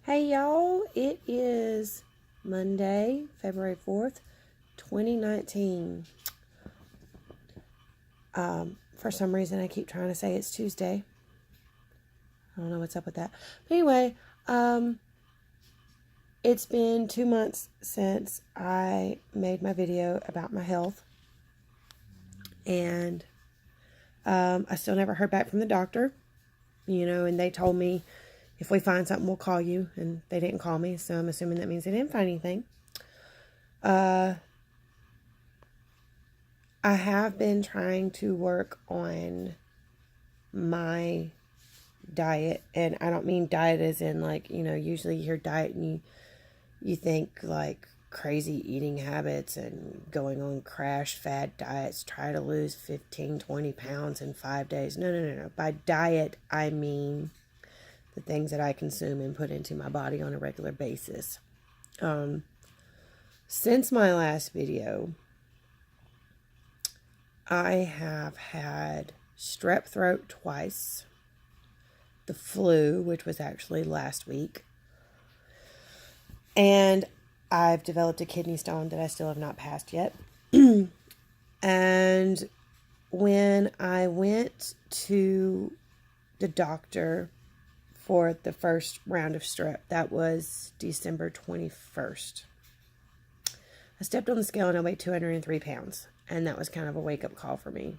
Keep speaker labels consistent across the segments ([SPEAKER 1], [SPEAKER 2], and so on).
[SPEAKER 1] Hey y'all, it is Monday, February 4th, 2019. For some reason I keep trying to say it's Tuesday. I don't know what's up with that. But anyway, it's been 2 months since I made my video about my health. And I still never heard back from the doctor, and they told me if we find something, we'll call you. And they didn't call me, so I'm assuming that means they didn't find anything. I have been trying to work on my diet, and I don't mean diet as in usually you hear diet and you think like crazy eating habits and going on crash fad diets, try to lose 15-20 pounds in 5 days. No. By diet, I mean the things that I consume and put into my body on a regular basis. Since my last video, I have had strep throat twice, the flu, which was actually last week, and I've developed a kidney stone that I still have not passed yet. And when I went to the doctor for the first round of strep, that was December 21st. I stepped on the scale and I weighed 203 pounds. And that was kind of a wake-up call for me.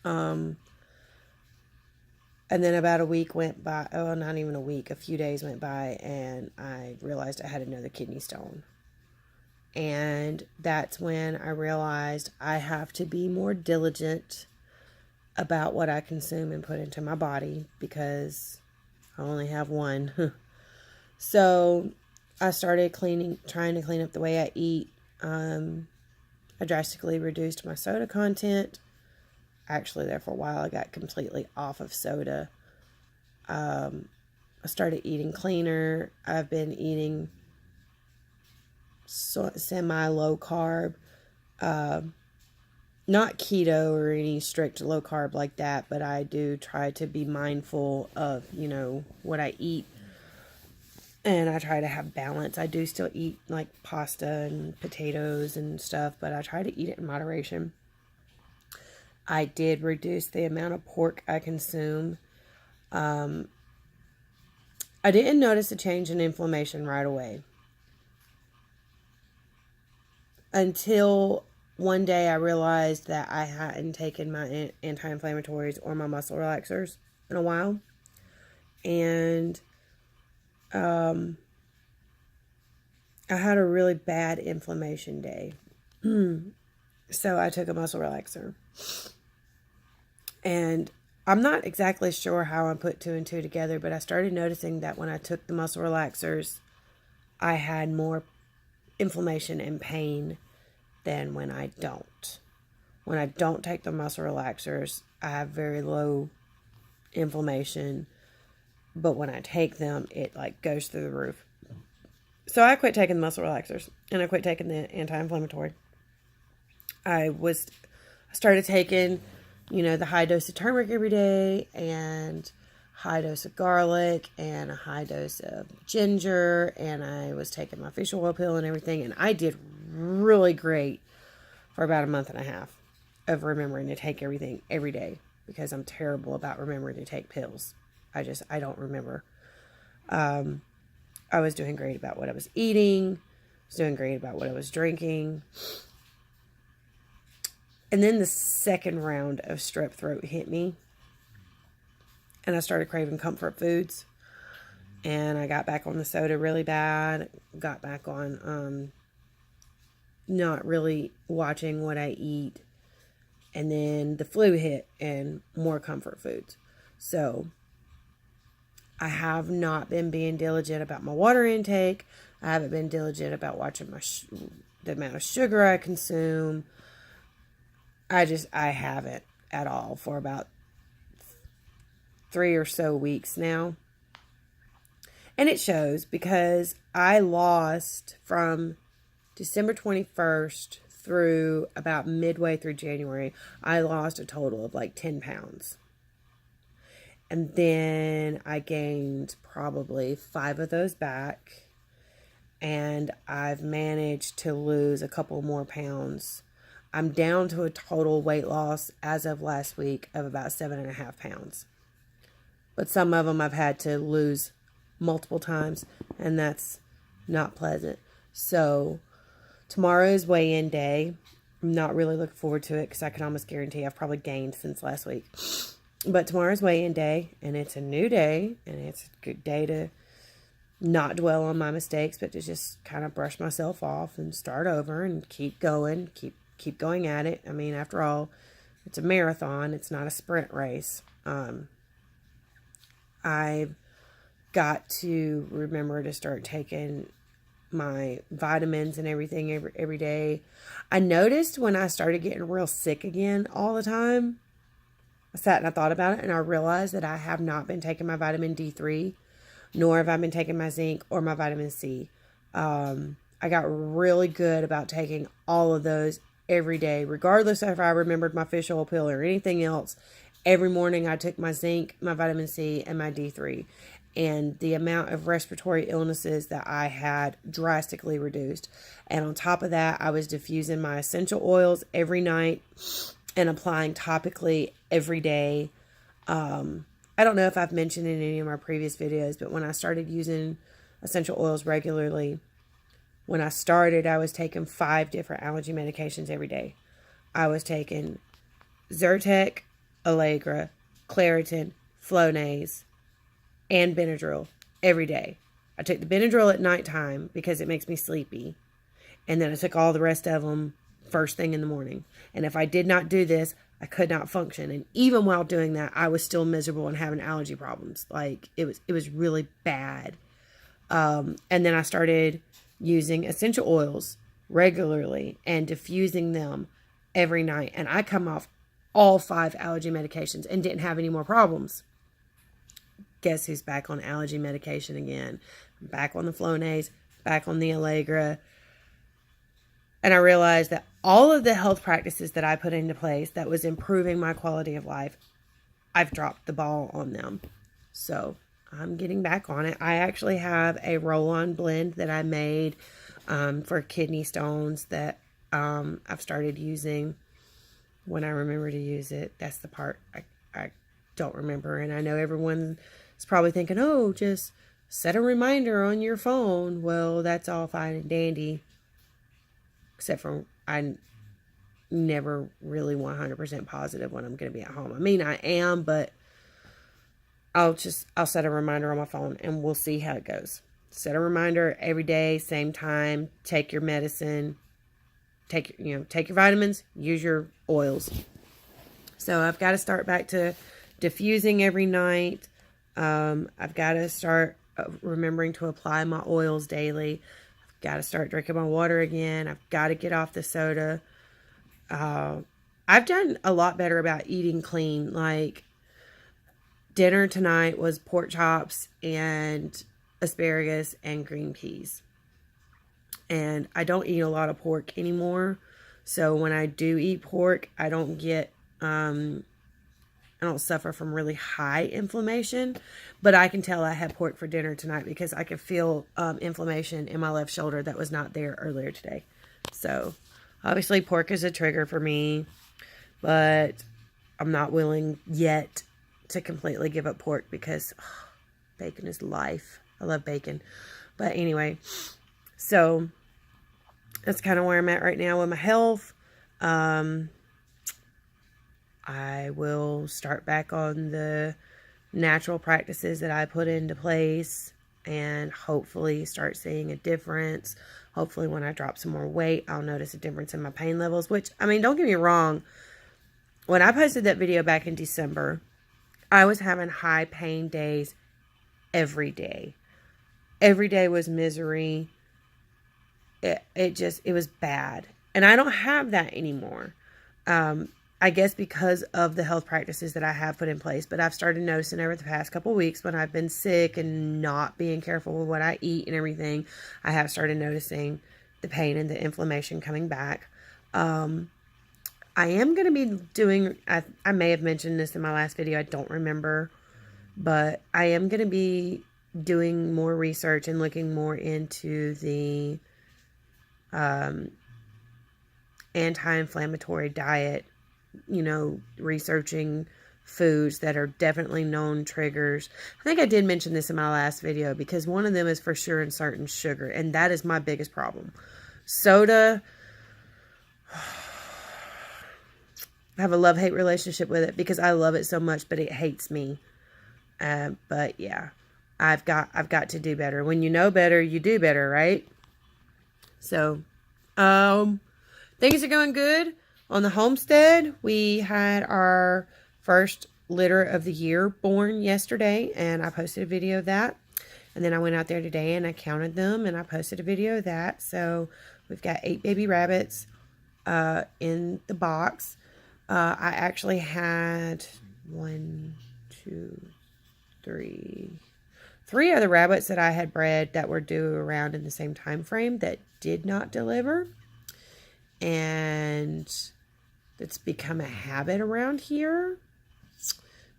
[SPEAKER 1] And then about a week went by. Oh, not even a week. A few days went by, and I realized I had another kidney stone. And that's when I realized I have to be more diligent about what I consume and put into my body, because I only have one. So I started trying to clean up the way I eat. I drastically reduced my soda content. Actually, there for a while, I got completely off of soda. I started eating cleaner. I've been eating semi-low carb. Not keto or any strict low carb like that, but I do try to be mindful of, what I eat. And I try to have balance. I do still eat like pasta and potatoes and stuff, but I try to eat it in moderation. I did reduce the amount of pork I consume. I didn't notice a change in inflammation right away, until one day I realized that I hadn't taken my anti-inflammatories or my muscle relaxers in a while. And I had a really bad inflammation day. So I took a muscle relaxer. And I'm not exactly sure how I put two and two together, but I started noticing that when I took the muscle relaxers, I had more inflammation and pain than when I don't. When I don't take the muscle relaxers, I have very low inflammation, but when I take them, it goes through the roof. So I quit taking the muscle relaxers, and I quit taking the anti-inflammatory. I started taking, the high dose of turmeric every day, and high dose of garlic, and a high dose of ginger, and I was taking my fish oil pill and everything, and I did really great for about a month and a half of remembering to take everything every day, because I'm terrible about remembering to take pills. I don't remember. I was doing great about what I was eating. I was doing great about what I was drinking. And then the second round of strep throat hit me, and I started craving comfort foods. And I got back on the soda really bad. Got back on not really watching what I eat. And then the flu hit and more comfort foods. So I have not been being diligent about my water intake. I haven't been diligent about watching the amount of sugar I consume. I haven't at all for about 3 or so weeks now. And it shows, because I lost from December 21st through about midway through January, I lost a total of 10 pounds. And then I gained probably 5 of those back. And I've managed to lose a couple more pounds. I'm down to a total weight loss as of last week of about 7.5 pounds. But some of them I've had to lose multiple times, and that's not pleasant. So tomorrow is weigh-in day. I'm not really looking forward to it because I can almost guarantee I've probably gained since last week. But tomorrow's weigh-in day, and it's a new day, and it's a good day to not dwell on my mistakes, but to just kind of brush myself off and start over and keep going, keep going at it. I mean, after all, it's a marathon. It's not a sprint race. I've got to remember to start taking my vitamins and everything every day. I noticed when I started getting real sick again all the time, I sat and I thought about it, and I realized that I have not been taking my vitamin D3, nor have I been taking my zinc or my vitamin C. I got really good about taking all of those every day, regardless if I remembered my fish oil pill or anything else. Every morning I took my zinc, my vitamin C, and my D3. And the amount of respiratory illnesses that I had drastically reduced. And on top of that, I was diffusing my essential oils every night and applying topically every day. I don't know if I've mentioned in any of my previous videos, but when I started using essential oils regularly, when I started, I was taking 5 different allergy medications every day. I was taking Zyrtec, Allegra, Claritin, Flonase, and Benadryl every day. I took the Benadryl at nighttime because it makes me sleepy. And then I took all the rest of them first thing in the morning. And if I did not do this, I could not function. And even while doing that, I was still miserable and having allergy problems. Like, it was really bad. And then I started using essential oils regularly and diffusing them every night. And I come off all 5 allergy medications and didn't have any more problems. Guess who's back on allergy medication again? I'm back on the Flonase, back on the Allegra. And I realized that all of the health practices that I put into place that was improving my quality of life, I've dropped the ball on them. So I'm getting back on it. I actually have a roll-on blend that I made for kidney stones that I've started using when I remember to use it. That's the part I don't remember. And I know everyone is probably thinking, oh, just set a reminder on your phone. Well, that's all fine and dandy. Except for I never really 100% positive when I'm going to be at home. I mean, I am, but I'll set a reminder on my phone and we'll see how it goes. Set a reminder every day, same time, take your medicine, take your vitamins, use your oils. So I've got to start back to diffusing every night. I've got to start remembering to apply my oils daily. I've got to start drinking my water again. I've got to get off the soda. I've done a lot better about eating clean. Like, dinner tonight was pork chops and asparagus and green peas. And I don't eat a lot of pork anymore. So when I do eat pork, I don't get, I don't suffer from really high inflammation. But I can tell I had pork for dinner tonight because I could feel inflammation in my left shoulder that was not there earlier today. So obviously pork is a trigger for me. But I'm not willing yet to completely give up pork because bacon is life. I love bacon. But anyway, so that's kind of where I'm at right now with my health. I will start back on the natural practices that I put into place and hopefully start seeing a difference. Hopefully when I drop some more weight, I'll notice a difference in my pain levels, which, I mean, don't get me wrong. When I posted that video back in December, I was having high pain days every day. Every day was misery. It was bad. And I don't have that anymore. I guess because of the health practices that I have put in place. But I've started noticing over the past couple weeks when I've been sick and not being careful with what I eat and everything, I have started noticing the pain and the inflammation coming back. I am going to be doing, I may have mentioned this in my last video, I don't remember, But I am going to be doing more research and looking more into the anti-inflammatory diet, researching foods that are definitely known triggers. I think I did mention this in my last video, because one of them is for sure and certain sugar, and that is my biggest problem. Soda, I have a love-hate relationship with it, because I love it so much, but it hates me. But yeah, I've got to do better. When you know better, you do better, right? So, things are going good. On the homestead, we had our first litter of the year born yesterday, and I posted a video of that. And then I went out there today and I counted them, and I posted a video of that. So we've got 8 baby rabbits in the box. I actually had 3 other rabbits that I had bred that were due around in the same time frame that did not deliver. And it's become a habit around here,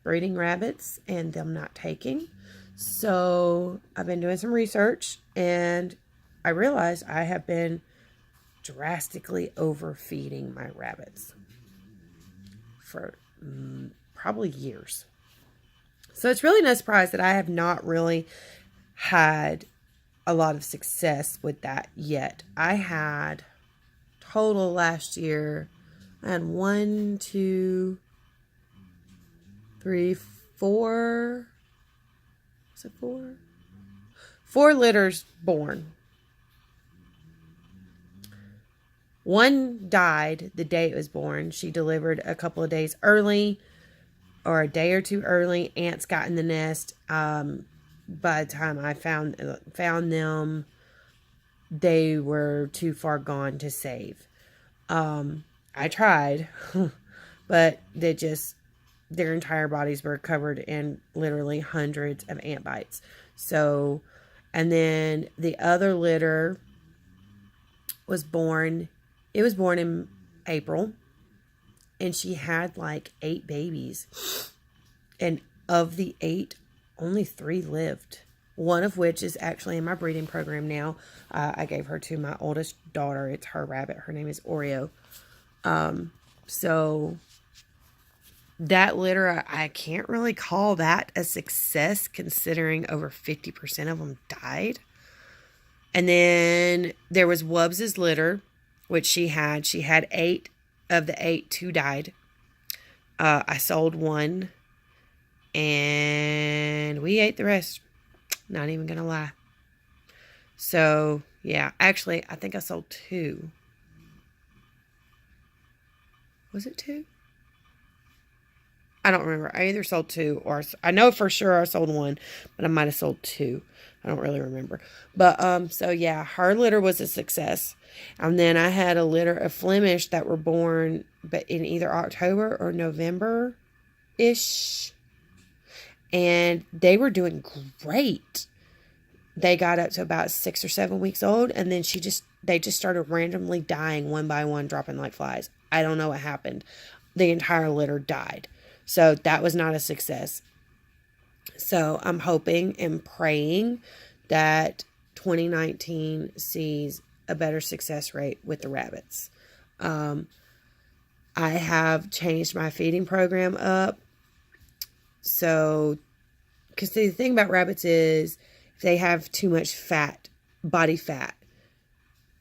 [SPEAKER 1] breeding rabbits and them not taking. So I've been doing some research, and I realized I have been drastically overfeeding my rabbits for probably years. So it's really no surprise that I have not really had a lot of success with that yet. I had total last year, I had 1, 2, 3, 4. Was it 4? 4 litters born. One died the day it was born. She delivered a couple of days early, or a day or two early. Ants got in the nest. By the time I found them, they were too far gone to save. I tried, but their entire bodies were covered in literally hundreds of ant bites. So, and then the other litter was born. It was born in April, and she had like 8 babies. And of the 8, only 3 lived. One of which is actually in my breeding program now. I gave her to my oldest daughter. It's her rabbit. Her name is Oreo. So that litter, I can't really call that a success, considering over 50% of them died. And then there was Wubbs' litter, which she had. She had 8 of the 8, 2 died. I sold 1, and we ate the rest. Not even gonna lie. So yeah, actually, I think I sold 2. Was it 2? I don't remember. I either sold 2, or I know for sure I sold 1, but I might have sold 2. I don't really remember. But so yeah, her litter was a success. And then I had a litter of Flemish that were born, but in either October or November-ish. And they were doing great. They got up to about 6 or 7 weeks old, and then they just started randomly dying one by one, dropping like flies. I don't know what happened. The entire litter died. So that was not a success. So I'm hoping and praying that 2019 sees a better success rate with the rabbits. I have changed my feeding program up. So, because the thing about rabbits is, if they have too much fat, body fat,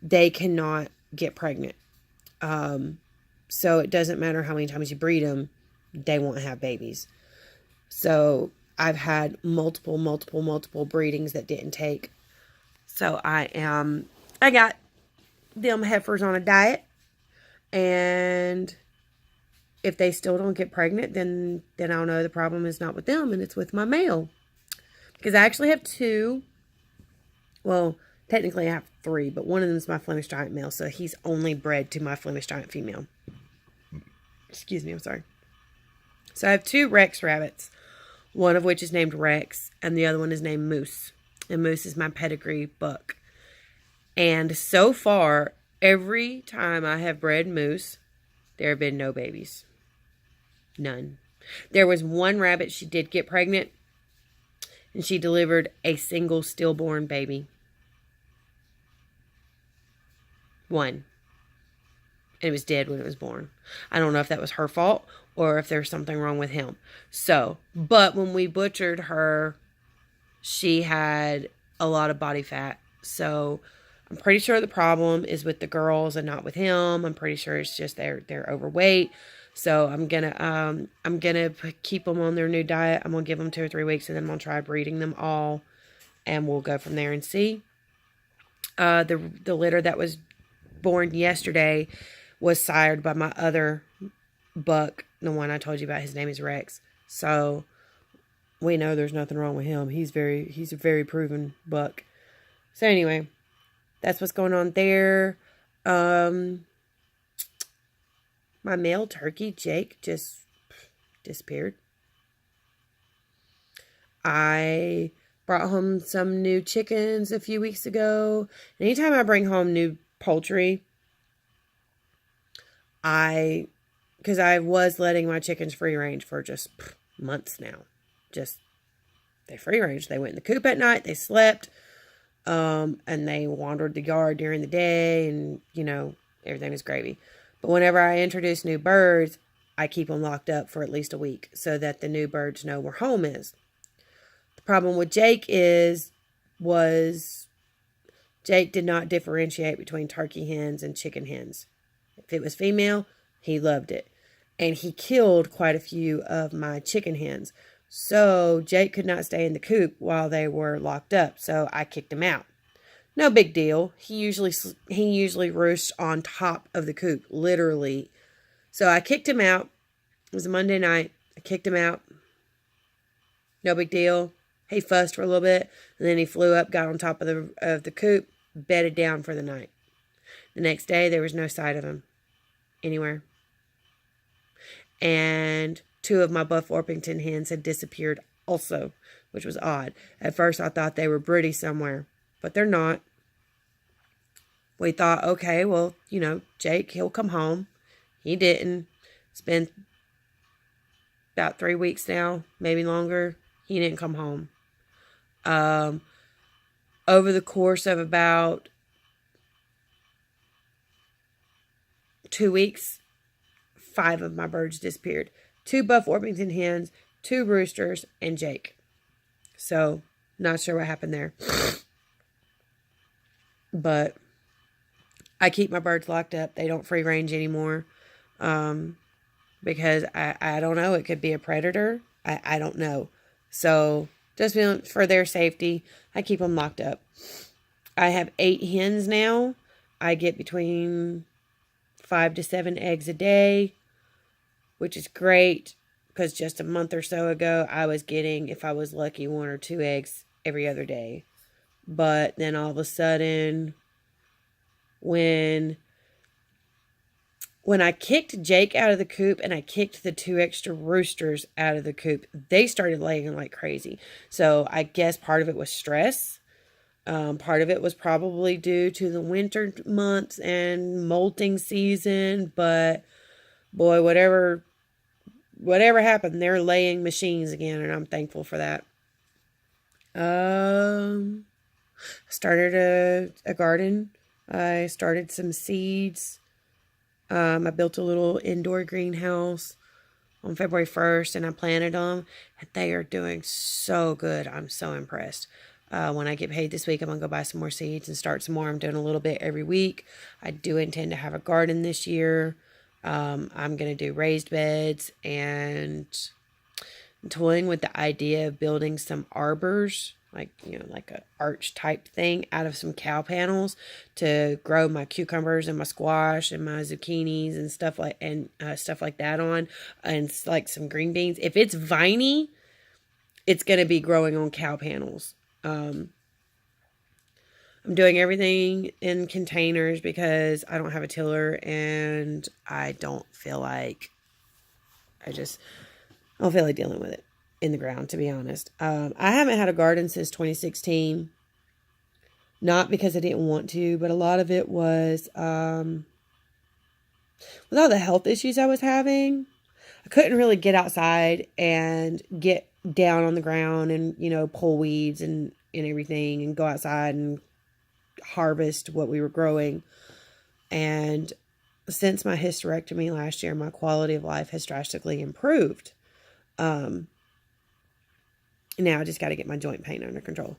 [SPEAKER 1] they cannot get pregnant. So it doesn't matter how many times you breed them, they won't have babies. So I've had multiple breedings that didn't take. So I got them heifers on a diet, and if they still don't get pregnant, then I'll know the problem is not with them, and it's with my male. Because I actually have 2. Well, technically I have 3, but one of them is my Flemish Giant male, so he's only bred to my Flemish Giant female. Excuse me, I'm sorry. So I have 2 Rex rabbits, one of which is named Rex, and the other one is named Moose. And Moose is my pedigree buck. And so far, every time I have bred Moose, there have been no babies. None. There was one rabbit, she did get pregnant, and she delivered a single stillborn baby. One. And it was dead when it was born. I don't know if that was her fault or if there's something wrong with him. So, but when we butchered her, she had a lot of body fat. So I'm pretty sure the problem is with the girls and not with him. I'm pretty sure it's just they're overweight. So I'm gonna keep them on their new diet. I'm gonna give them 2 or 3 weeks, and then I'm gonna try breeding them all, and we'll go from there and see. The litter that was born yesterday was sired by my other buck, the one I told you about. His name is Rex. So we know there's nothing wrong with him. He's a very proven buck. So anyway, that's what's going on there. My male turkey, Jake, just disappeared. I brought home some new chickens a few weeks ago. Anytime I bring home new poultry, because I was letting my chickens free range for just months now. They free range. They went in the coop at night. They slept. And they wandered the yard during the day, and, everything was gravy. But whenever I introduce new birds, I keep them locked up for at least a week so that the new birds know where home is. The problem with Jake was Jake did not differentiate between turkey hens and chicken hens. If it was female, he loved it. And he killed quite a few of my chicken hens. So Jake could not stay in the coop while they were locked up. So I kicked him out. No big deal. He usually roosts on top of the coop, literally. So I kicked him out. It was a Monday night. I kicked him out. No big deal. He fussed for a little bit, and then he flew up, got on top of the coop, bedded down for the night. The next day, there was no sight of him anywhere. And 2 of my Buff Orpington hens had disappeared also, which was odd. At first, I thought they were broody somewhere, but they're not. We thought, okay, well, Jake, he'll come home. He didn't. It's been about 3 weeks now, maybe longer. He didn't come home. Over the course of about 2 weeks, 5 of my birds disappeared. 2 Buff Orpington hens, 2 roosters, and Jake. So, not sure what happened there. But I keep my birds locked up. They don't free range anymore. Because I don't know. It could be a predator. I don't know. So, just for their safety, I keep them locked up. I have 8 hens now. I get between 5 to 7 eggs a day, which is great, because just a month or so ago, I was getting, if I was lucky, 1 or 2 eggs every other day. But then all of a sudden, when I kicked Jake out of the coop and I kicked the 2 extra roosters out of the coop, they started laying like crazy. So I guess part of it was stress. Part of it was probably due to the winter months and molting season. But boy, whatever happened, they're laying machines again, and I'm thankful for that. Started a garden. I started some seeds. I built a little indoor greenhouse on February 1st, and I planted them, and they are doing so good. I'm so impressed. When I get paid this week, I'm going to go buy some more seeds and start some more. I'm doing a little bit every week. I do intend to have a garden this year. I'm going to do raised beds, and I'm toying with the idea of building some arbors, like a arch type thing out of some cow panels to grow my cucumbers and my squash and my zucchinis and stuff like that on, and like some green beans. If it's viney, it's going to be growing on cow panels. I'm doing everything in containers because I don't have a tiller, and I don't feel like dealing with it in the ground, to be honest. I haven't had a garden since 2016. Not because I didn't want to, but a lot of it was with all the health issues I was having. I couldn't really get outside and get down on the ground and, pull weeds and everything and go outside and harvest what we were growing. And since my hysterectomy last year, my quality of life has drastically improved. Now I just got to get my joint pain under control.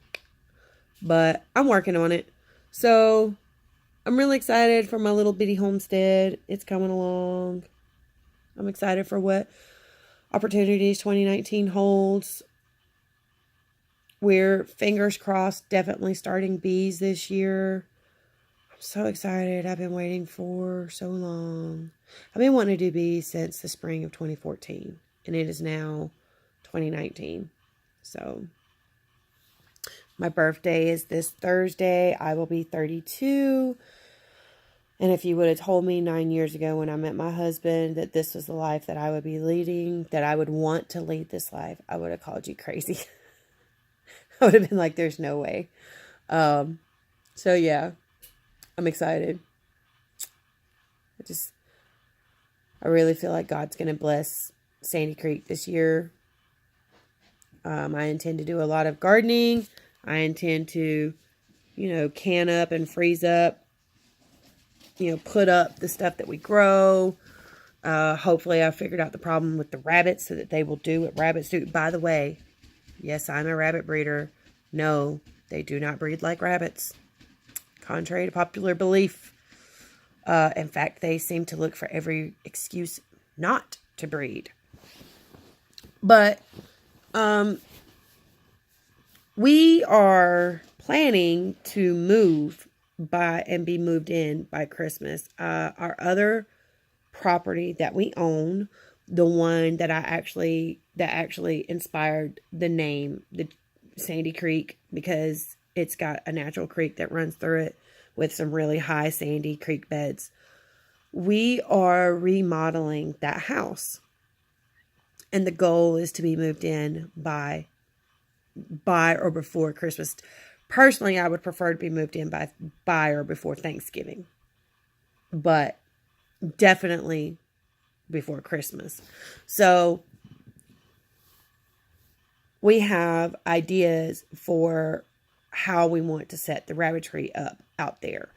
[SPEAKER 1] But I'm working on it. So I'm really excited for my little bitty homestead. It's coming along. I'm excited for what opportunities 2019 holds. We're, fingers crossed, definitely starting bees this year. I'm so excited. I've been waiting for so long. I've been wanting to do bees since the spring of 2014. And it is now 2019. So my birthday is this Thursday. I will be 32. And if you would have told me 9 years ago when I met my husband that this was the life that I would be leading, that I would want to lead this life, I would have called you crazy. I would have been like, there's no way. So yeah, I'm excited. I really feel like God's going to bless Sandy Creek this year. I intend to do a lot of gardening. I intend to, can up and freeze up, put up the stuff that we grow. Hopefully I figured out the problem with the rabbits so that they will do what rabbits do. By the way, yes, I'm a rabbit breeder. No, they do not breed like rabbits, contrary to popular belief. In fact, they seem to look for every excuse not to breed. But we are planning to move and be moved in by Christmas. Our other property that we own, the one that actually inspired the name, the Sandy Creek, because it's got a natural creek that runs through it with some really high sandy creek beds. We are remodeling that house. And the goal is to be moved in by or before Christmas. Personally, I would prefer to be moved in by or before Thanksgiving. But definitely before Christmas. So we have ideas for how we want to set the rabbitry up out there.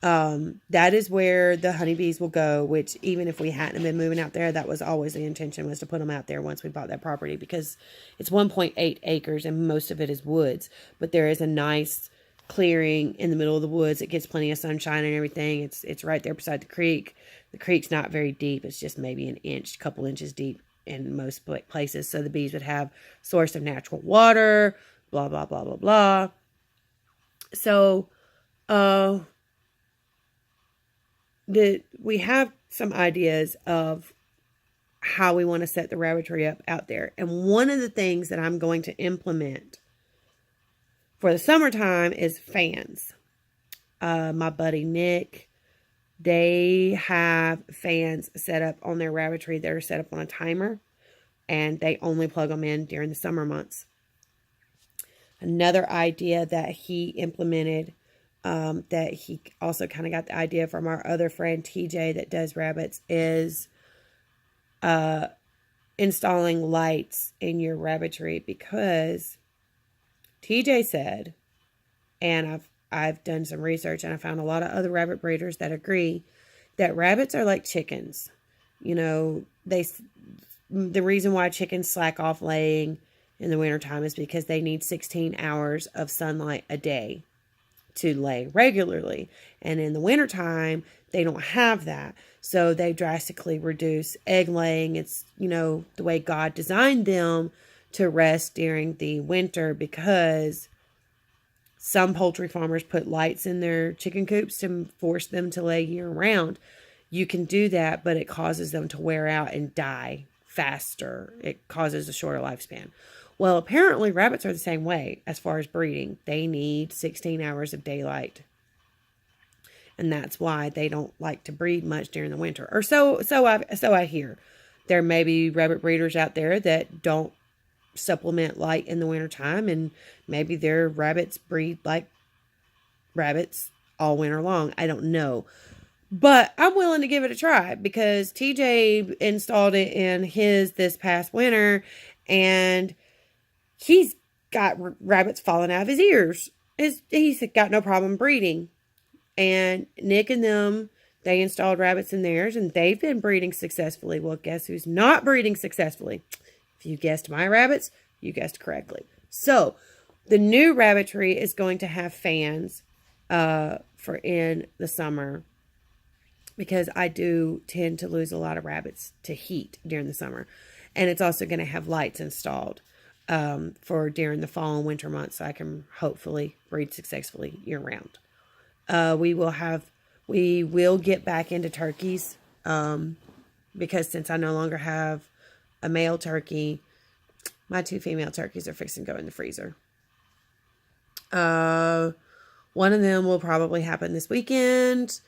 [SPEAKER 1] That is where the honeybees will go, which even if we hadn't been moving out there, that was always the intention, was to put them out there once we bought that property, because it's 1.8 acres and most of it is woods, but there is a nice clearing in the middle of the woods. It gets plenty of sunshine and everything. It's right there beside the creek. The creek's not very deep. It's just maybe an inch, couple inches deep in most places. So the bees would have source of natural water, blah, blah, blah, blah, blah. So, we have some ideas of how we want to set the rabbitry up out there. And one of the things that I'm going to implement for the summertime is fans. My buddy Nick, they have fans set up on their rabbitry that are set up on a timer, and they only plug them in during the summer months. Another idea that he implemented, that he also kind of got the idea from our other friend TJ that does rabbits, is installing lights in your rabbitry, because TJ said, and I've done some research and I found a lot of other rabbit breeders that agree, that rabbits are like chickens. The reason why chickens slack off laying in the wintertime is because they need 16 hours of sunlight a day to lay regularly. And in the wintertime, they don't have that. So they drastically reduce egg laying. It's, the way God designed them to rest during the winter, because some poultry farmers put lights in their chicken coops to force them to lay year round. You can do that, but it causes them to wear out and die faster. It causes a shorter lifespan. Well, apparently rabbits are the same way as far as breeding. They need 16 hours of daylight. And that's why they don't like to breed much during the winter. Or so I hear. There may be rabbit breeders out there that don't supplement light in the wintertime, and maybe their rabbits breed like rabbits all winter long. I don't know. But I'm willing to give it a try, because TJ installed it in his this past winter, and he's got rabbits falling out of his ears. He's got no problem breeding. And Nick and them, they installed rabbits in theirs, and they've been breeding successfully. Well, guess who's not breeding successfully? If you guessed my rabbits, you guessed correctly. So, the new rabbitry is going to have fans for in the summer, because I do tend to lose a lot of rabbits to heat during the summer. And it's also going to have lights installed for during the fall and winter months, so I can hopefully breed successfully year round. We will get back into turkeys because since I no longer have a male turkey, my 2 female turkeys are fixing to go in the freezer. One of them will probably happen this weekend.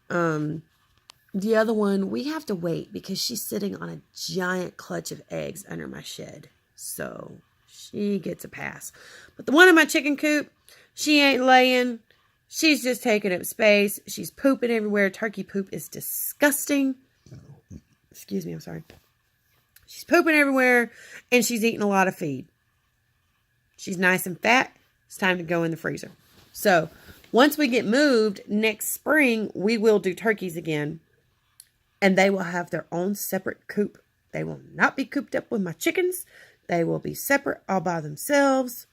[SPEAKER 1] The other one, we have to wait because she's sitting on a giant clutch of eggs under my shed. So she gets a pass. But the one in my chicken coop, she ain't laying. She's just taking up space. She's pooping everywhere. Turkey poop is disgusting. Excuse me, I'm sorry. She's pooping everywhere, and she's eating a lot of feed. She's nice and fat. It's time to go in the freezer. So, once we get moved next spring, we will do turkeys again. And they will have their own separate coop. They will not be cooped up with my chickens. They will be separate all by themselves.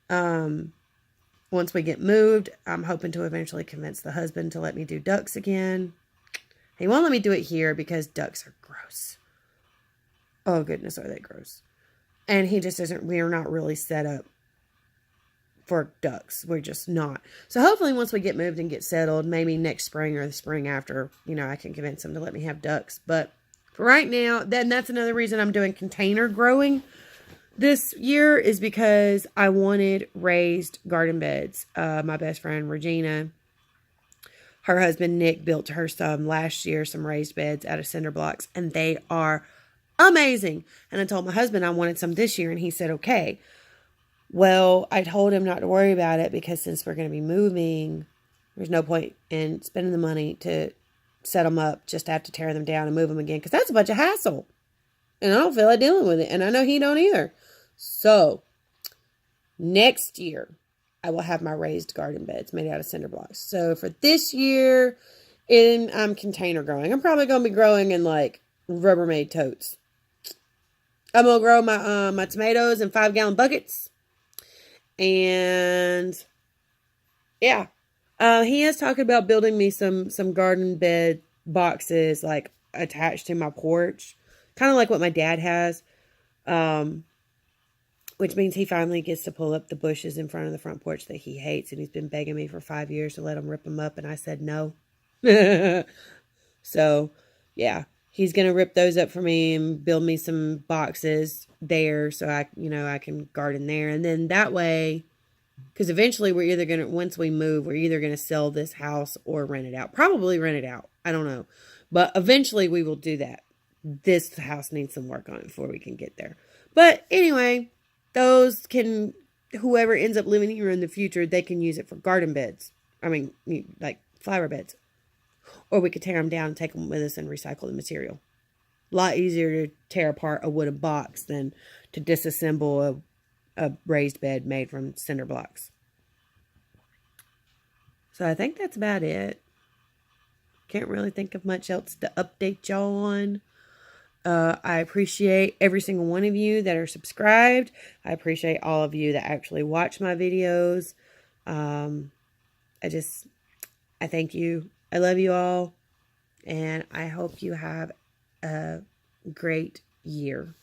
[SPEAKER 1] Once we get moved, I'm hoping to eventually convince the husband to let me do ducks again. He won't let me do it here because ducks are gross. Oh, goodness, are they gross. And he just isn't, we're not really set up for ducks. We're just not. So hopefully once we get moved and get settled, maybe next spring or the spring after, I can convince him to let me have ducks. But for right now, that's another reason I'm doing container growing this year, is because I wanted raised garden beds. My best friend, Regina, her husband, Nick, built her some last year, some raised beds out of cinder blocks, and they are amazing. And I told my husband I wanted some this year, and he said, okay. Well, I told him not to worry about it because since we're going to be moving, there's no point in spending the money to set them up just to have to tear them down and move them again, because that's a bunch of hassle. And I don't feel like dealing with it. And I know he don't either. So, next year, I will have my raised garden beds made out of cinder blocks. So, for this year, I'm container growing. I'm probably going to be growing in, like, Rubbermaid totes. I'm going to grow my tomatoes in 5-gallon buckets. And, yeah. He is talking about building me some garden bed boxes, like, attached to my porch. Kind of like what my dad has. Which means he finally gets to pull up the bushes in front of the front porch that he hates. And he's been begging me for 5 years to let him rip them up. And I said no. So, yeah. He's going to rip those up for me and build me some boxes there. So I can garden there. And then that way, because eventually once we move, we're either going to sell this house or rent it out. Probably rent it out. I don't know. But eventually we will do that. This house needs some work on it before we can get there. But anyway, whoever ends up living here in the future, they can use it for garden beds. I mean, like flower beds. Or we could tear them down and take them with us and recycle the material. A lot easier to tear apart a wooden box than to disassemble a raised bed made from cinder blocks. So I think that's about it. Can't really think of much else to update y'all on. I appreciate every single one of you that are subscribed. I appreciate all of you that actually watch my videos. I thank you. I love you all. And I hope you have a great year.